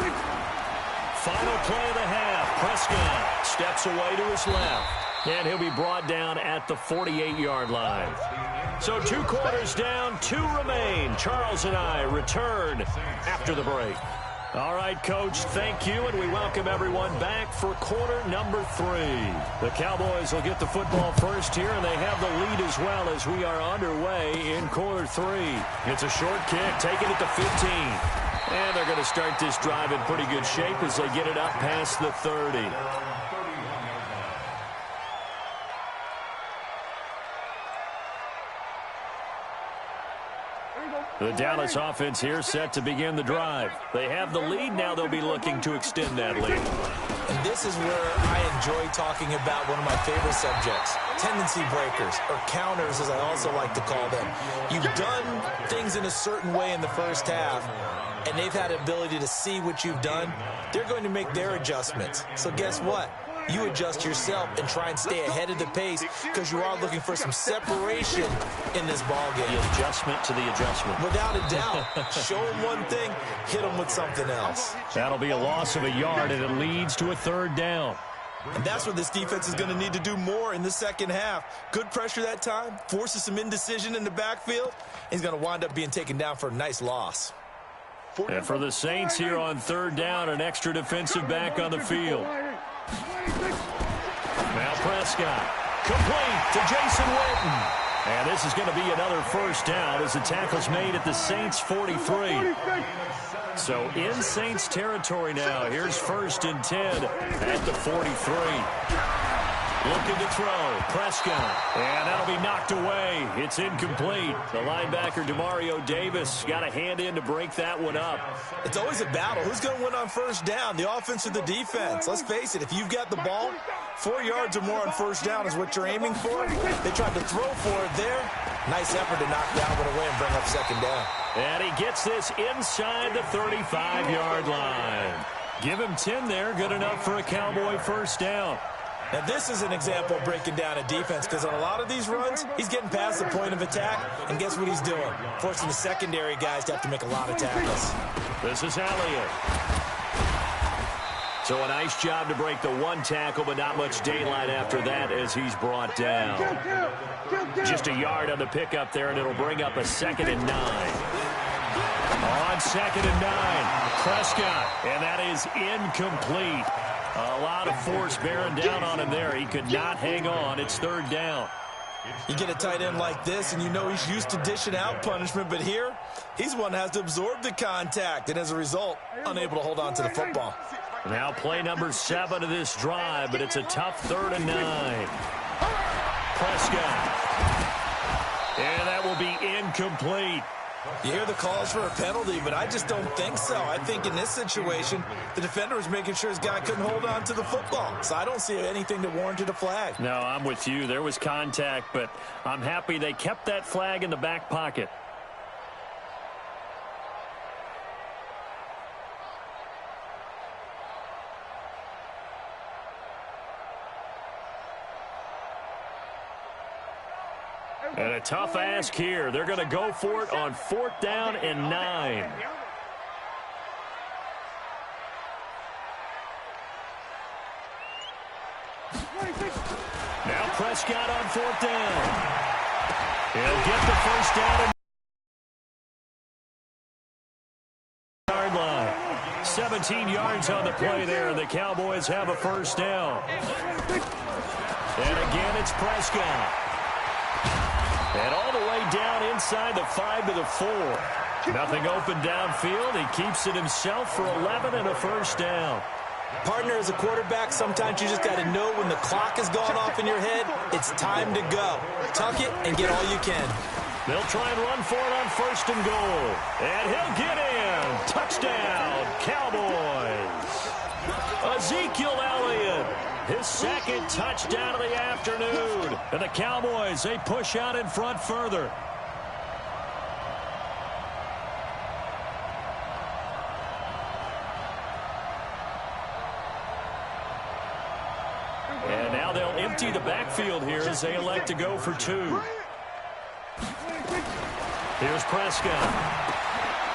Final play of the half. Prescott steps away to his left. And he'll be brought down at the 48-yard line. So 2 quarters down, 2 remain. Charles and I return after the break. All right, Coach, thank you, and we welcome everyone back for quarter number 3. The Cowboys will get the football first here, and they have the lead as well as we are underway in quarter 3. It's a short kick, taking it to 15. And they're going to start this drive in pretty good shape as they get it up past the 30. The Dallas offense here set to begin the drive. They have the lead. Now they'll be looking to extend that lead. And this is where I enjoy talking about one of my favorite subjects, tendency breakers, or counters as I also like to call them. You've done things in a certain way in the first half, and they've had the ability to see what you've done. They're going to make their adjustments. So guess what? You adjust yourself and try and stay ahead of the pace because you are looking for some separation in this ball game. The adjustment to the adjustment. Without a doubt. Show them one thing, hit them with something else. That'll be a loss of a yard, and it leads to a 3rd down. And that's what this defense is going to need to do more in the second half. Good pressure that time, forces some indecision in the backfield. He's going to wind up being taken down for a nice loss. And for the Saints here on 3rd down, an extra defensive back on the field. Now Prescott, complete to Jason Witten. And this is going to be another 1st down as the tackle's made at the Saints 43. So in Saints territory now. Here's 1st and 10 at the 43. Looking to throw. Prescott. And that'll be knocked away. It's incomplete. The linebacker, Demario Davis, got a hand in to break that one up. It's always a battle. Who's going to win on 1st down, the offense or the defense? Let's face it, if you've got the ball, 4 yards or more on 1st down is what you're aiming for. They tried to throw for it there. Nice effort to knock that one away and bring up 2nd down. And he gets this inside the 35-yard line. Give him 10 there. Good enough for a Cowboy 1st down. Now, this is an example of breaking down a defense because on a lot of these runs, he's getting past the point of attack, and guess what he's doing? Forcing the secondary guys to have to make a lot of tackles. This is Elliott. So a nice job to break the 1 tackle, but not much daylight after that as he's brought down. Just a yard on the pickup there, and it'll bring up a 2nd and 9. On 2nd and 9, Prescott, and that is incomplete. A lot of force bearing down on him there. He could not hang on. It's 3rd down. You get a tight end like this, and you know he's used to dishing out punishment, but here, he's the one that has to absorb the contact, and as a result, unable to hold on to the football. Now play number 7 of this drive, but it's a tough 3rd and 9. Prescott. And that will be incomplete. You hear the calls for a penalty, but I just don't think so. I think in this situation, the defender was making sure his guy couldn't hold on to the football. So I don't see anything that warranted a flag. No, I'm with you. There was contact, but I'm happy they kept that flag in the back pocket. And a tough ask here. They're going to go for it on 4th down and 9. Now Prescott on 4th down. He'll get the 1st down. Yard line. 17 yards on the play there. The Cowboys have a 1st down. And again, it's Prescott. And all the way down inside the 5 to the 4. Nothing open downfield. He keeps it himself for 11 and a 1st down. Partner, as a quarterback, sometimes you just got to know when the clock has gone off in your head, it's time to go. Tuck it and get all you can. They'll try and run for it on 1st and goal. And he'll get in. Touchdown, Cowboys. Ezekiel Elliott his second touchdown of the afternoon. And the Cowboys, they push out in front further. And now they'll empty the backfield here as they elect to go for 2. Here's Prescott.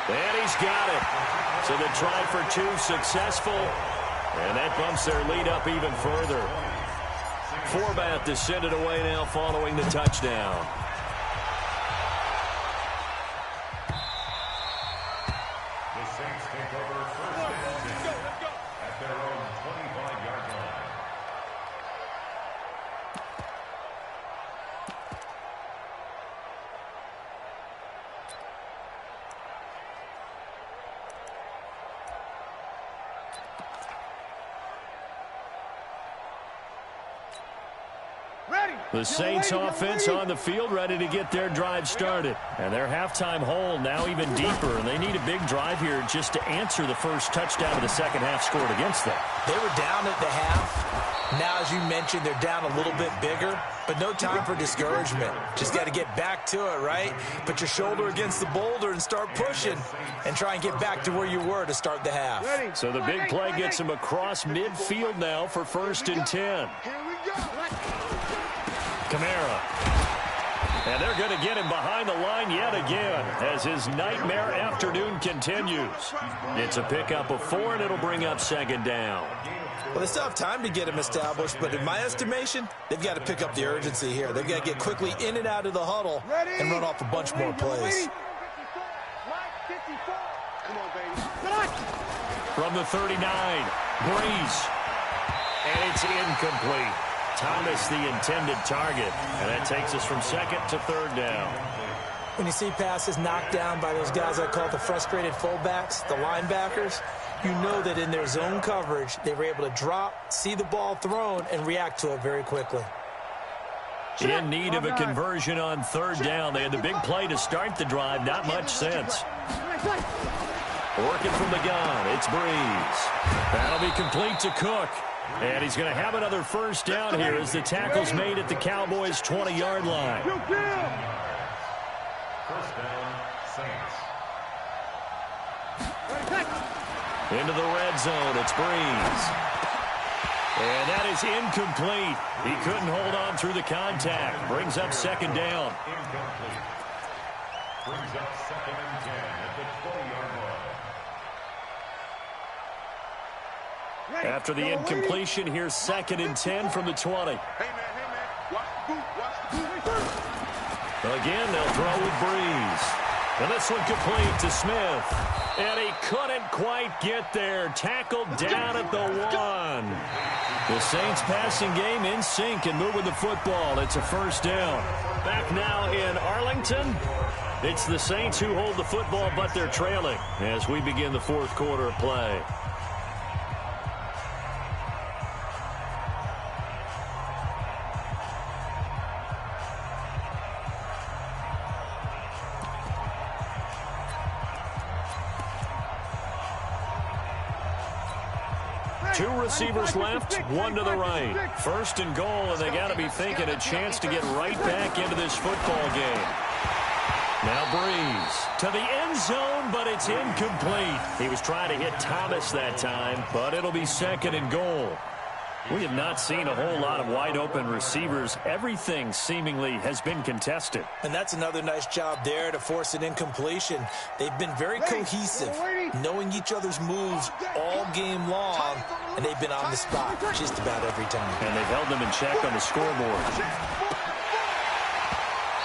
And he's got it. So the try for 2 successful. And that bumps their lead up even further. Forbath to send it away now following the touchdown. The Saints take over first and 10 at their own 25-yard line. The Saints offense on the field, ready to get their drive started. And their halftime hole now even deeper, and they need a big drive here just to answer the first touchdown of the second half scored against them. They were down at the half. Now, as you mentioned, they're down a little bit bigger, but no time for discouragement. Just got to get back to it, right? Put your shoulder against the boulder and start pushing and try and get back to where you were to start the half. So the big play gets them across midfield now for 1st and 10. Kamara. And they're going to get him behind the line yet again as his nightmare afternoon continues. It's a pickup of 4, and it'll bring up 2nd down. Well, they still have time to get him established, but in my estimation, they've got to pick up the urgency here. They've got to get quickly in and out of the huddle and run off a bunch more plays. From the 39, Breeze. And it's incomplete. Thomas the intended target, and that takes us from 2nd to 3rd down. When you see passes knocked down by those guys I call the frustrated fullbacks, the linebackers, you know that in their zone coverage, they were able to drop, see the ball thrown, and react to it very quickly. In need of a conversion on 3rd down. They had the big play to start the drive. Not much sense. Working from the gun, it's Breeze. That'll be complete to Cook. And he's going to have another 1st down here as the tackle's made at the Cowboys' 20-yard line. 1st down, Saints. Into the red zone, it's Breeze. And that is incomplete. He couldn't hold on through the contact. Brings up 2nd down. Incomplete. Brings up 2nd and 10 at the 20-yard line. After the incompletion, here's 2nd and 10 from the 20. Hey, man, watch the boot, watch the boot. Again, they'll throw with Breeze. And this one complete to Smith. And he couldn't quite get there. Tackled down at the 1. The Saints passing game in sync and moving the football. It's a 1st down. Back now in Arlington. It's the Saints who hold the football, but they're trailing as we begin the 4th quarter of play. Two receivers left, one to the right. 1st and goal, and they got to be thinking a chance to get right back into this football game. Now Breeze to the end zone, but it's incomplete. He was trying to hit Thomas that time, but it'll be 2nd and goal. We have not seen a whole lot of wide-open receivers. Everything seemingly has been contested. And that's another nice job there to force an incompletion. They've been very cohesive, knowing each other's moves all game long, and they've been on the spot just about every time. And they've held them in check on the scoreboard.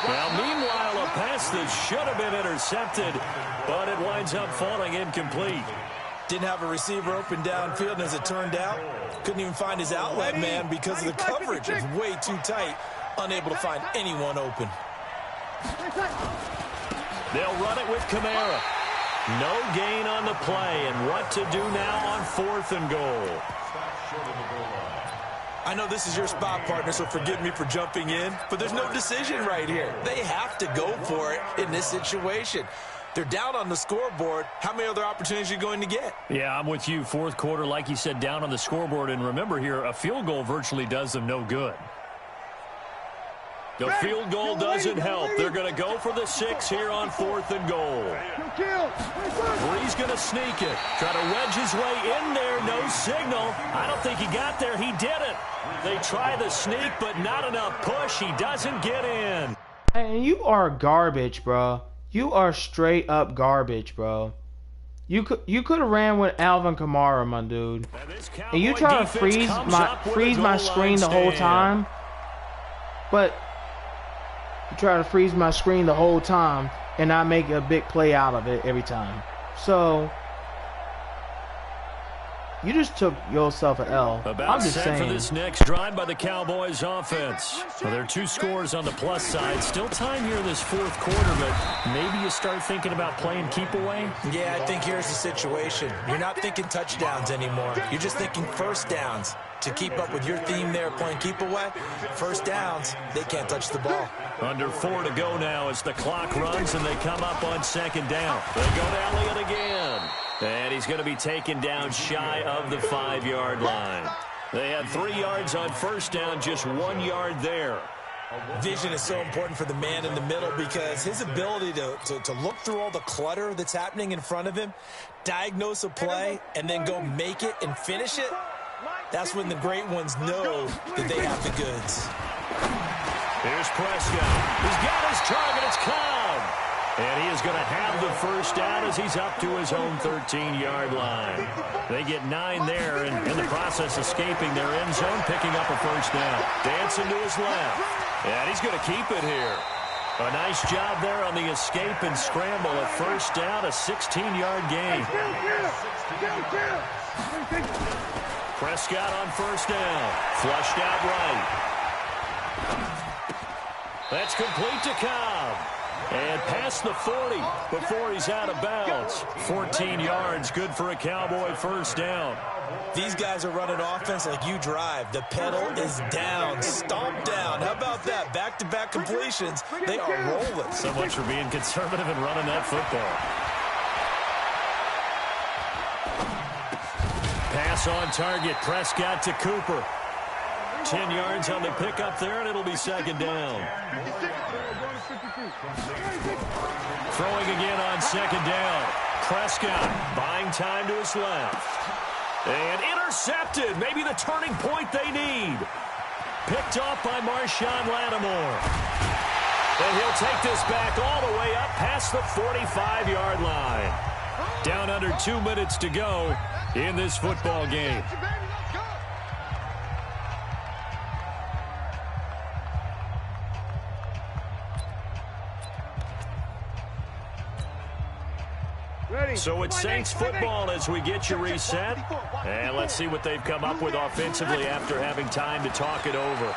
Now, meanwhile, a pass that should have been intercepted, but it winds up falling incomplete. Didn't have a receiver open downfield, and as it turned out, couldn't even find his outlet man because of the coverage. It's way too tight, unable to find anyone open. They'll run it with Kamara. No gain on the play, and what to do now on 4th and goal. I know this is your spot, partner, so forgive me for jumping in, but there's no decision right here. They have to go for it in this situation. They're down on the scoreboard. How many other opportunities are you going to get? Yeah, I'm with you. Fourth quarter, like you said, down on the scoreboard. And remember here, a field goal virtually does them no good. The field goal doesn't help. They're going to go for the 6 here on 4th and goal. Bree's going to sneak it. Try to wedge his way in there. No signal. I don't think he got there. He didn't. They try the sneak, but not enough push. He doesn't get in. And you are garbage, bro. You are straight up garbage, bro. You could have ran with Alvin Kamara, my dude. And you try to freeze my screen the whole time. But you try to freeze my screen the whole time, and I make a big play out of it every time. So you just took yourself an L. I'm just saying. For this next drive by the Cowboys offense. Well, there are 2 scores on the plus side. Still time here in this 4th quarter, but maybe you start thinking about playing keep away? Yeah, I think here's the situation. You're not thinking touchdowns anymore. You're just thinking first downs. To keep up with your theme there, playing keep away, first downs, they can't touch the ball. Under 4 to go now as the clock runs and they come up on 2nd down. They go to Elliott again. And he's going to be taken down shy of the 5-yard line. They had 3 yards on first down, just 1 yard there. Vision is so important for the man in the middle because his ability to look through all the clutter that's happening in front of him, diagnose a play, and then go make it and finish it, that's when the great ones know that they have the goods. Here's Prescott. He's got his target. It's Cobb. And he is going to have the first down as he's up to his own 13-yard line. They get 9 there, and in the process escaping their end zone, picking up a first down. Dancing to his left. And he's going to keep it here. A nice job there on the escape and scramble. A first down, a 16-yard gain. Prescott on first down. Flushed out right. That's complete to Cobb. And past the 40 before he's out of bounds. 14 yards, good for a Cowboy first down. These guys are running offense like you drive. The pedal is down, stomp down. How about that? Back-to-back completions. They are rolling. So much for being conservative and running that football. Pass on target. Prescott to Cooper. 10 yards on the pickup there, and it'll be 2nd down. Throwing again on 2nd down. Prescott buying time to his left. And intercepted. Maybe the turning point they need. Picked off by Marshawn Lattimore. And he'll take this back all the way up past the 45-yard line. Down under 2 minutes to go in this football game. So it's Saints football as we get you reset. And let's see what they've come up with offensively after having time to talk it over.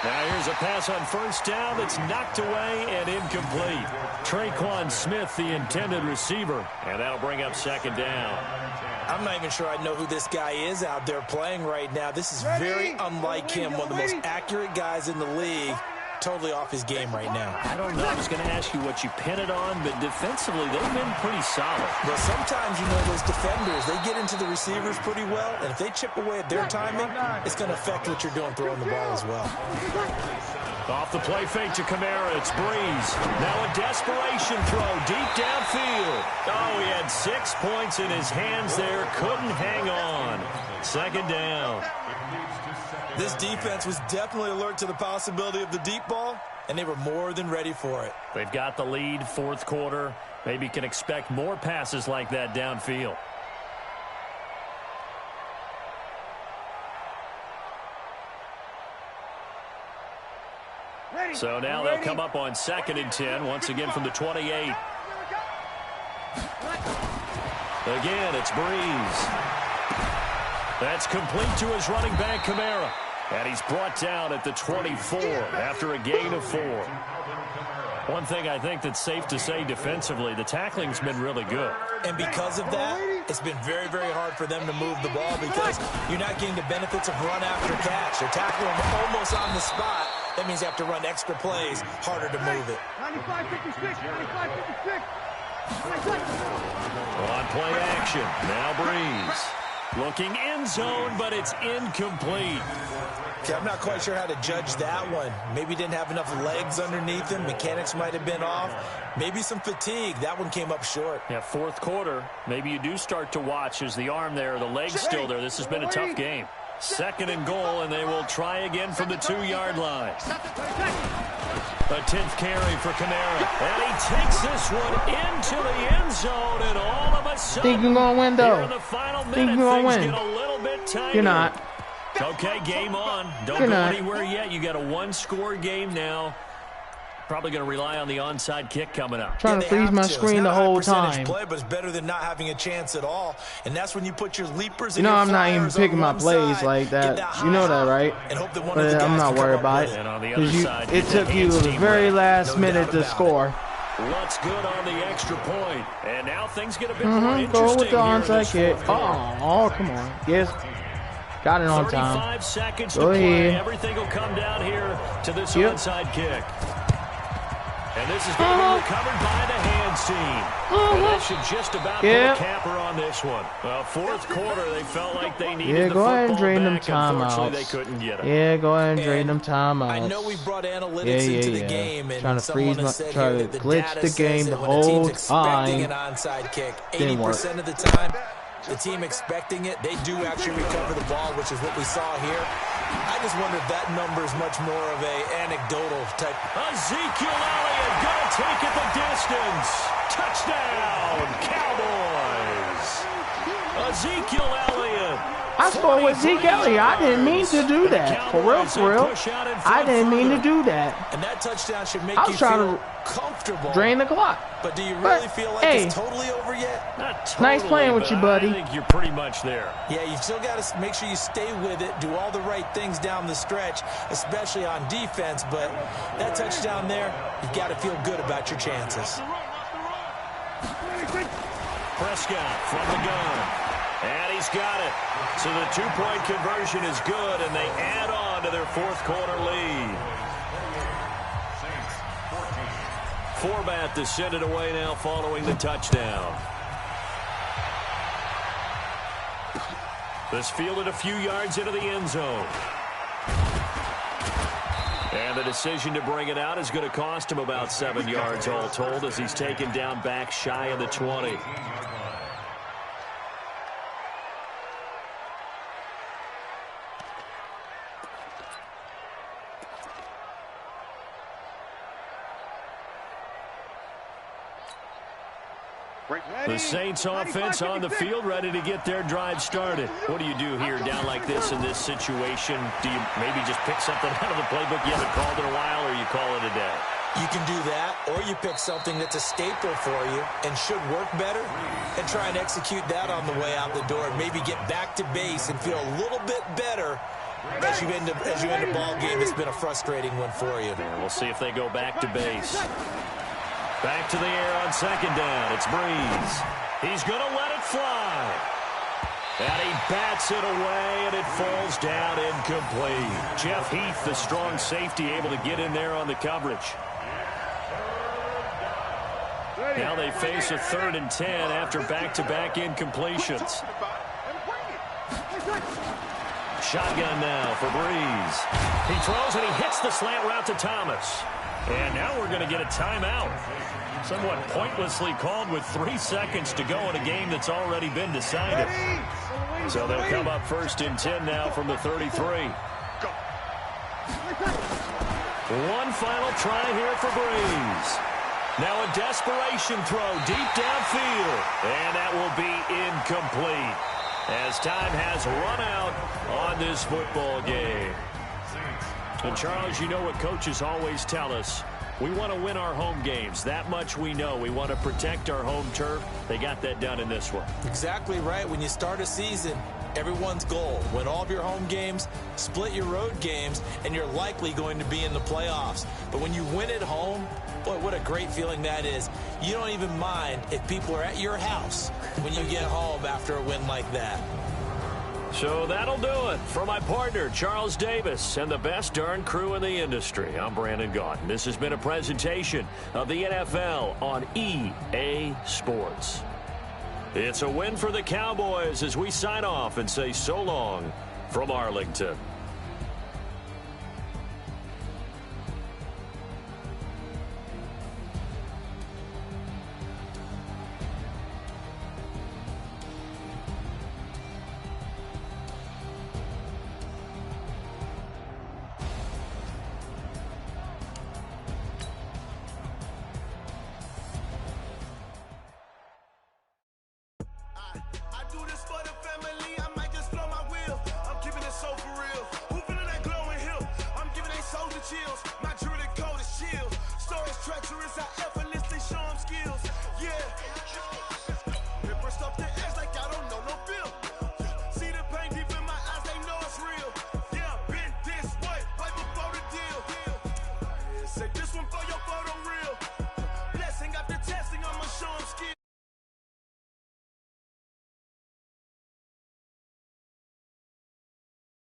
Now here's a pass on first down that's knocked away and incomplete. Traquan Smith, the intended receiver. And that'll bring up 2nd down. I'm not even sure I know who this guy is out there playing right now. This is very unlike him, one of the most accurate guys in the league. Totally off his game right now. I don't know. I was going to ask you what you pin it on, but defensively, they've been pretty solid. Well, sometimes, you know, those defenders, they get into the receivers pretty well, and if they chip away at their timing, it's going to affect what you're doing throwing the ball as well. Off the play fake to Kamara, it's Breeze. Now a desperation throw deep downfield. Oh, he had 6 points in his hands there. Couldn't hang on. 2nd down. This defense was definitely alert to the possibility of the deep ball, and they were more than ready for it. They've got the lead, 4th quarter. Maybe can expect more passes like that downfield. So now they'll come up on 2nd and 10, once again from the 28. Again, it's Breeze. That's complete to his running back, Kamara. And he's brought down at the 24 after a gain of 4. One thing I think that's safe to say defensively, the tackling's been really good. And because of that, it's been very, very hard for them to move the ball because you're not getting the benefits of run after catch. They're tackling almost on the spot, That means you have to run extra plays, harder to move it. 95-56, 95-56. On play action, now Breeze. Looking end zone, but it's incomplete. Okay, I'm not quite sure how to judge that one. Maybe didn't have enough legs underneath him. Mechanics might have been off. Maybe some fatigue. That one came up short. Yeah, fourth quarter. Maybe you do start to watch as the arm there, the leg's still there. This has been a tough game. 2nd and goal, and they will try again from the 2-yard line. A 10th carry for Kamara. And he takes this one into the end zone, and all of a sudden, think you're going to win, though? here in the final minute, think you're going to things win? get a little bit tighter. You're not. Okay, game on. Don't You're go not. anywhere yet. You got a 1-score game now. Probably going to rely on the onside kick coming up. Trying to freeze my screen the whole time. Play, but it's better than not having a chance at all. And that's when you put your leapers. You know I'm not even picking my plays like that. You know that, right? But I'm not worried about it. And on the other side, it took you the very last minute to score. What's good on the extra point. And now things get a bit more interesting. Go with the onside here kick. Oh, come on. Yes. Got it on time. 35 seconds Go to play. ahead. Everything will come down here to this onside kick. And this is going to be recovered by the hands team. And that should just about put a capper on this one. Well, fourth quarter, they felt like they needed the go ahead and football drain them back. Unfortunately, timeouts. they couldn't get it. Yeah, go ahead and drain them timeouts. I know we brought analytics into the game, and trying to freeze try to glitch the game the whole time. An onside kick, Didn't work. 80% of the time, the team expecting it, they do actually recover the ball, which is what we saw here. I just wonder if that number is much more of a anecdotal type. Ezekiel Elliott gonna take it the distance. Touchdown, Cowboys. Ezekiel Elliott. I scored with Zeke Elliott. I didn't mean to do that. For real. I didn't mean to do that. And that touchdown should make I you was trying feel to comfortable. drain the clock. But do you really feel like it's totally over yet? Not totally, nice playing with you, buddy. I think you're pretty much there. Yeah, you still got to make sure you stay with it, do all the right things down the stretch, especially on defense. But that touchdown there, you've got to feel good about your chances. Prescott from the gun. And he's got it. So the 2-point conversion is good, and they add on to their fourth quarter lead. Forbat to send it away now following the touchdown. This fielded a few yards into the end zone. And the decision to bring it out is going to cost him about 7 yards all told as he's taken down back shy of the 20. The Saints offense on the field, ready to get their drive started. What do you do here down like this in this situation? Do you maybe just pick something out of the playbook you haven't called in a while, or you call it a day? You can do that, or you pick something that's a staple for you and should work better and try and execute that on the way out the door. Maybe get back to base and feel a little bit better as you end a ball game that's been a frustrating one for you. And we'll see if they go back to base. Back to the air on second down. It's Breeze. He's going to let it fly. And he bats it away, and it falls down incomplete. Jeff Heath, the strong safety, able to get in there on the coverage. Now they face a 3rd and 10 after back-to-back incompletions. Shotgun now for Breeze. He throws, and he hits the slant route to Thomas. And now we're going to get a timeout. Somewhat pointlessly called with 3 seconds to go in a game that's already been decided. So they'll come up 1st and 10 now from the 33. One final try here for Breeze. Now a desperation throw deep downfield. And that will be incomplete as time has run out on this football game. And Charles, you know what coaches always tell us. We want to win our home games. That much we know. We want to protect our home turf. They got that done in this one. Exactly right. When you start a season, everyone's goal, win all of your home games, split your road games, and you're likely going to be in the playoffs. But when you win at home, boy, what a great feeling that is. You don't even mind if people are at your house when you get home after a win like that. So that'll do it. For my partner, Charles Davis, and the best darn crew in the industry, I'm Brandon Gaudin. This has been a presentation of the NFL on EA Sports. It's a win for the Cowboys as we sign off and say so long from Arlington. Chills.